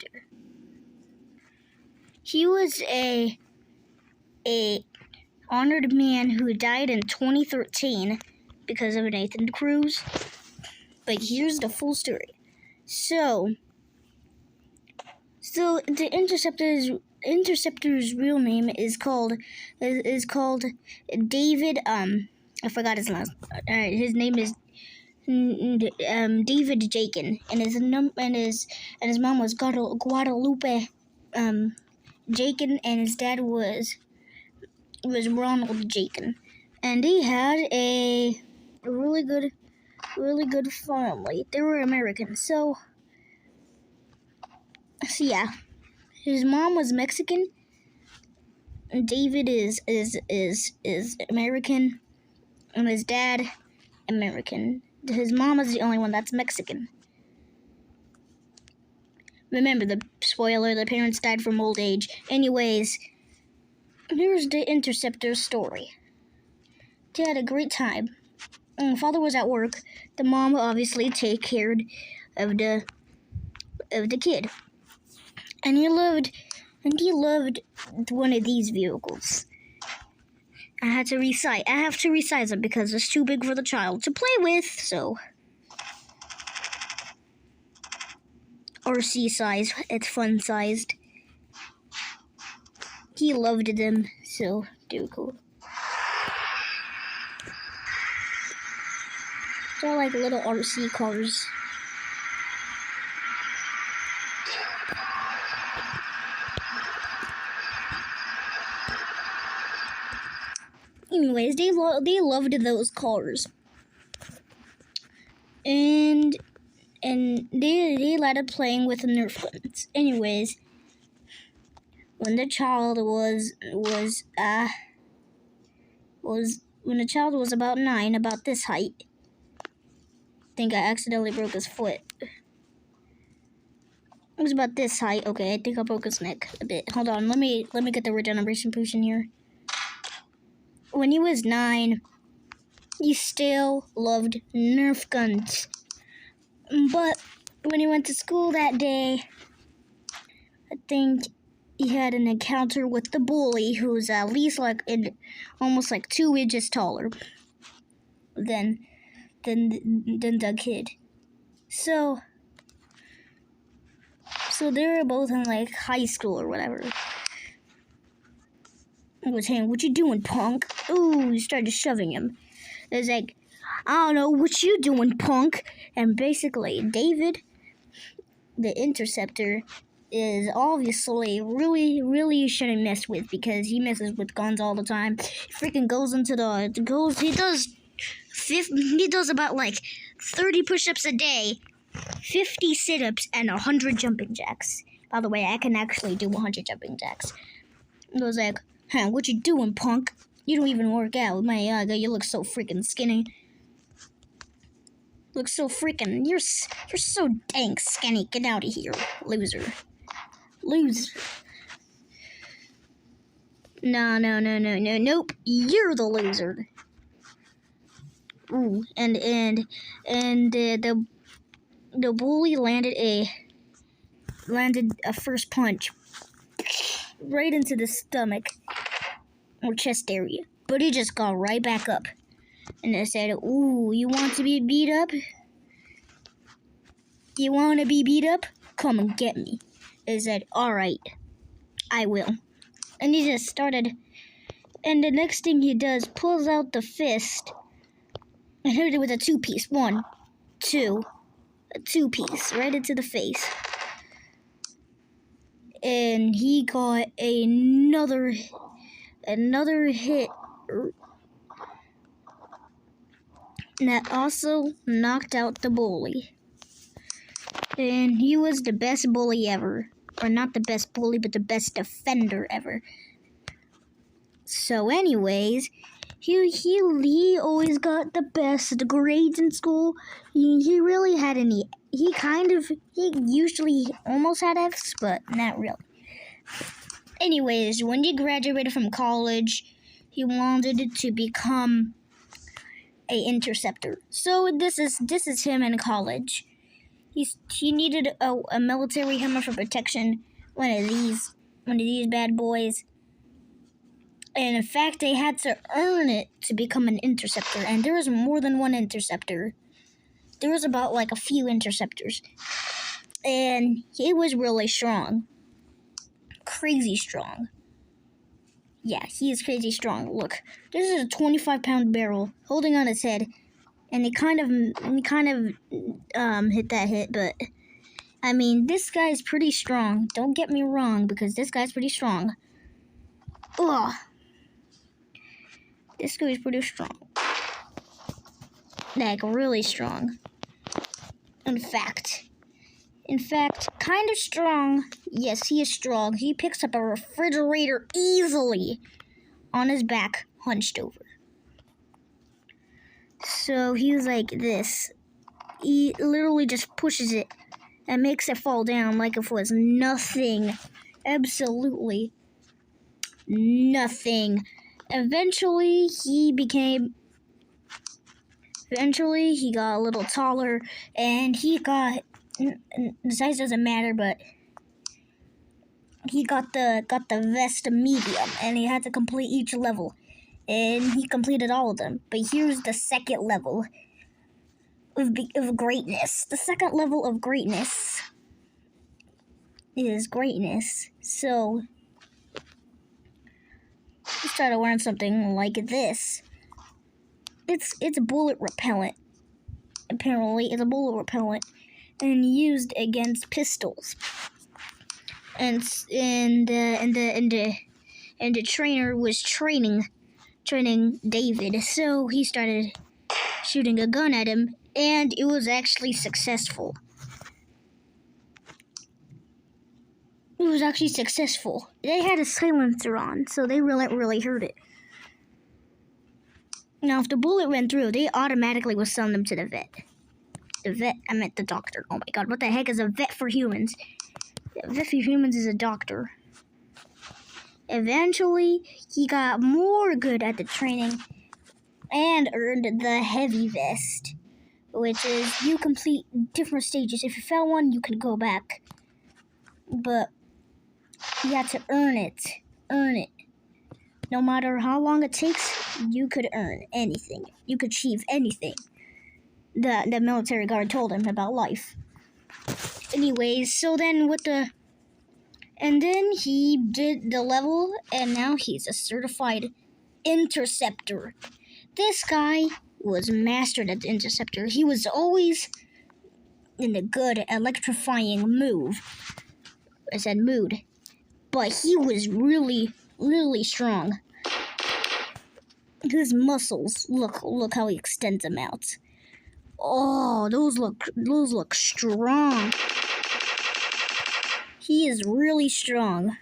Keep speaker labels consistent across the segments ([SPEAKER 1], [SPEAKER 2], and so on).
[SPEAKER 1] interceptor. He was a honored man who died in 2013 because of Nathan Cruz. But here's the full story. So the interceptor's real name is called David. I forgot his last. His name is David Jakin, and his mom was Guadalupe Jakin, and his dad was Ronald Jakin, and they had a really good family. They were American, so yeah. His mom was Mexican. David is American, and his dad American. His mom is the only one that's Mexican. Remember the spoiler: the parents died from old age. Anyways, here's the interceptor's story. They had a great time. And father was at work. The mom obviously take care of the kid. And he loved one of these vehicles. I have to resize it because it's too big for the child to play with, so RC size, it's fun sized. He loved them, so they were cool. They're like little RC cars. Anyways, they loved those cars, and they liked playing with Nerf guns. Anyways, when the child was about 9, about this height, I think I accidentally broke his foot. It was about this height. Okay, I think I broke his neck a bit. Hold on, let me get the regeneration potion here. When he was 9, he still loved Nerf guns. But when he went to school that day, I think he had an encounter with the bully, who's at least almost 2 inches taller than the kid. So they were both in high school or whatever. I was saying, "What you doing, punk?" Ooh, he started shoving him. It was like, "I don't know, what you doing, punk?" And basically, David, the interceptor, is obviously really shouldn't mess with, because he messes with guns all the time. He freaking goes into he does about 30 push-ups a day, 50 sit-ups, and 100 jumping jacks. By the way, I can actually do 100 jumping jacks. It was like, "Huh, what you doing, punk? You don't even work out. My God, you look so freaking skinny. You're so dang skinny. Get out of here, loser. No, nope. You're the loser." Ooh, and the bully landed a first punch right into the stomach or chest area, but he just got right back up, and I said, "Ooh, you want to be beat up? You want to be beat up? Come and get me." I said, "All right, I will." And he just started, and the next thing he does, pulls out the fist and hit it with a 2-piece. 1, 2, a 2-piece right into the face. And he got another hit that also knocked out the bully. And he was the best bully ever. Or not the best bully, but the best defender ever. So anyways, he always got the best grades in school. He really had any. He usually almost had F's, but not really. Anyways, when he graduated from college, he wanted to become a interceptor. So this is him in college. He needed a military hammer for protection. One of these bad boys. And in fact, they had to earn it to become an interceptor. And there was more than one interceptor. There was about like a few interceptors. And he was really strong. Crazy strong. Yeah, he is crazy strong. Look, this is a 25-pound barrel holding on its head. And he kind of hit that hit, but I mean, this guy's pretty strong. Don't get me wrong, because this guy's pretty strong. Ugh. This guy's pretty strong. Like, really strong. In fact, kind of strong. Yes, he is strong. He picks up a refrigerator easily on his back, hunched over. So he was like this. He literally just pushes it and makes it fall down like if it was nothing. Absolutely nothing. Eventually, he got a little taller, and the size doesn't matter, but he got the vest medium, and he had to complete each level, and he completed all of them. But here's the second level of greatness. The second level of greatness is greatness. So let's try to learn something like this. It's bullet repellent. Apparently, it's a bullet repellent and used against pistols. And the trainer was training David, so he started shooting a gun at him, and it was actually successful. They had a silencer on, so they really heard it. Now, if the bullet went through, they automatically would send them to the vet. I meant the doctor. Oh my god, what the heck is a vet for humans? A vet for humans is a doctor. Eventually, he got more good at the training and earned the heavy vest, which is you complete different stages. If you fail one, you can go back. But you had to earn it. No matter how long it takes, you could earn anything. You could achieve anything. The military guard told him about life. Anyways, so then and then he did the level, and now he's a certified interceptor. This guy was mastered at the interceptor. He was always in the good, electrifying mood. I said mood. But he was really strong. His muscles, look how he extends them out. Oh, those look strong. He is really strong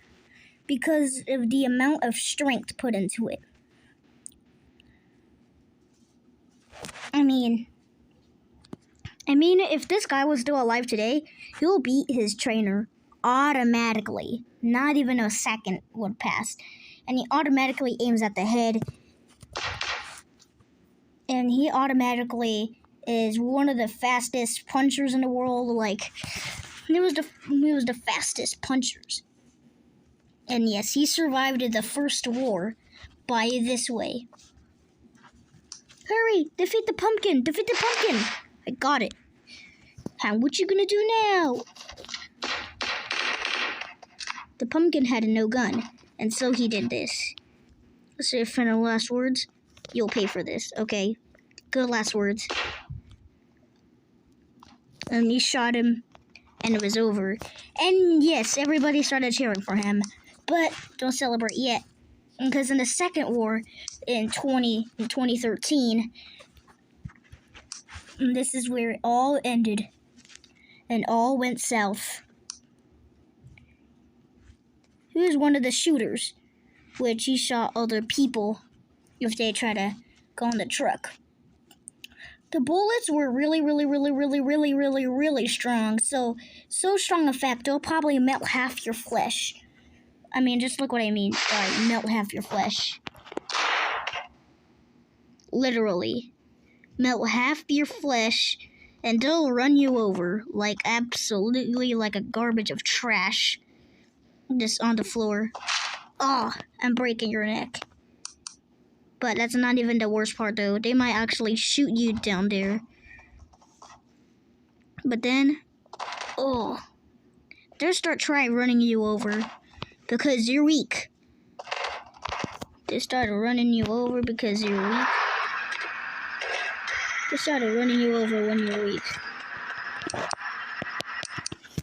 [SPEAKER 1] because of the amount of strength put into it. I mean, if this guy was still alive today, he'll beat his trainer automatically. Not even a second would pass. And he automatically aims at the head. And he automatically is one of the fastest punchers in the world. Like, he was the fastest punchers. And yes, he survived the first war by this way. Hurry! Defeat the pumpkin! I got it. What you gonna do now? The pumpkin had no gun, and so he did this. Let's say final last words. You'll pay for this, okay? Good last words. And he shot him, and it was over. And yes, everybody started cheering for him, but don't celebrate yet. Because in the second war, in 2013, this is where it all ended, and all went south. He was one of the shooters, which he shot other people if they try to go on the truck. The bullets were really strong. So strong, in fact, they'll probably melt half your flesh. I mean, just look what I mean by melt half your flesh. Literally. Melt half your flesh and they'll run you over like absolutely like a garbage of trash just on the floor. Oh, I'm breaking your neck. But that's not even the worst part though. They might actually shoot you down there. But then, they'll start trying running you over because you're weak. They started running you over because you're weak. They started running you over when you're weak.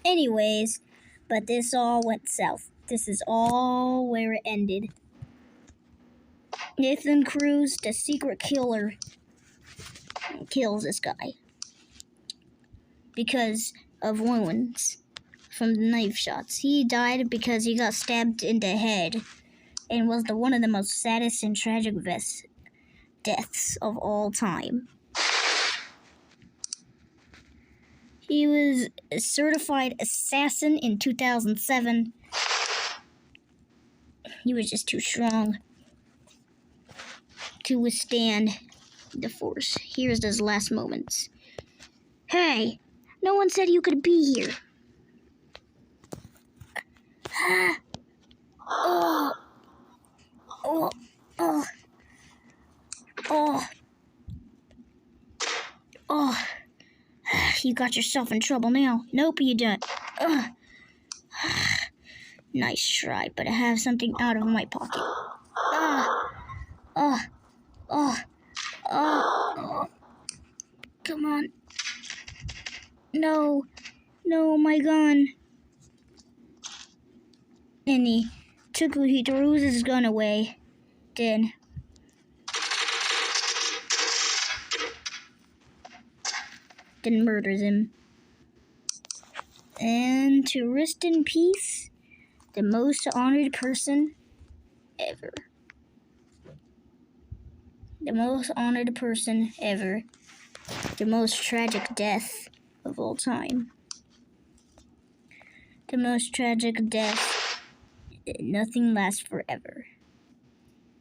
[SPEAKER 1] Anyways, but this all went south. This is all where it ended. Nathan Cruz, the secret killer, kills this guy because of wounds from the knife shots. He died because he got stabbed in the head and was one of the most saddest and tragic deaths of all time. He was a certified assassin in 2007. He was just too strong to withstand the force. Here's his last moments. Hey, no one said you could be here. Oh, oh, oh, oh, oh. You got yourself in trouble now. Nope, you don't. Nice try, but I have something out of my pocket. Come on. No, my gun. And he throws his gun away. Then murders him. And to rest in peace, the most honored person ever. The most honored person ever. The most tragic death of all time. The most tragic death. Nothing lasts forever.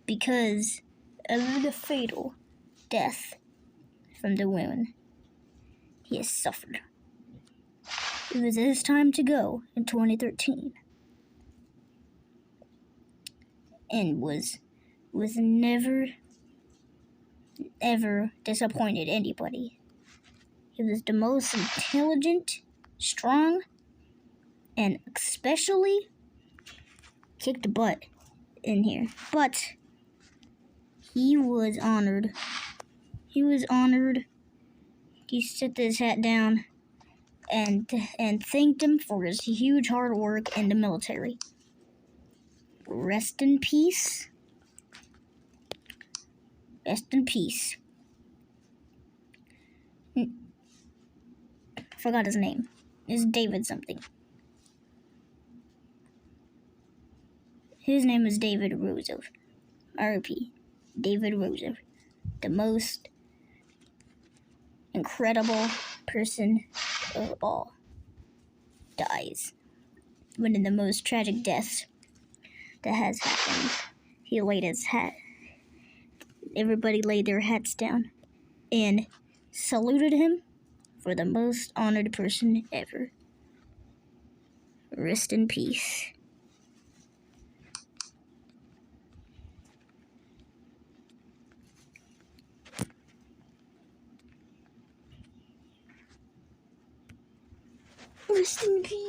[SPEAKER 1] Because of the fatal death from the wound he has suffered. It was his time to go in 2013. And was never, ever disappointed anybody. He was the most intelligent, strong, and especially kicked butt in here. But he was honored. He was honored. He set his hat down and thanked him for his huge hard work in the military. Rest in peace. Rest in peace. Forgot his name. It's David something. His name is David Roosevelt. R.I.P. David Roosevelt. The most incredible person of all dies. One of the most tragic deaths that has happened. He laid his hat. Everybody laid their hats down and saluted him for the most honored person ever. Rest in peace. Rest in peace.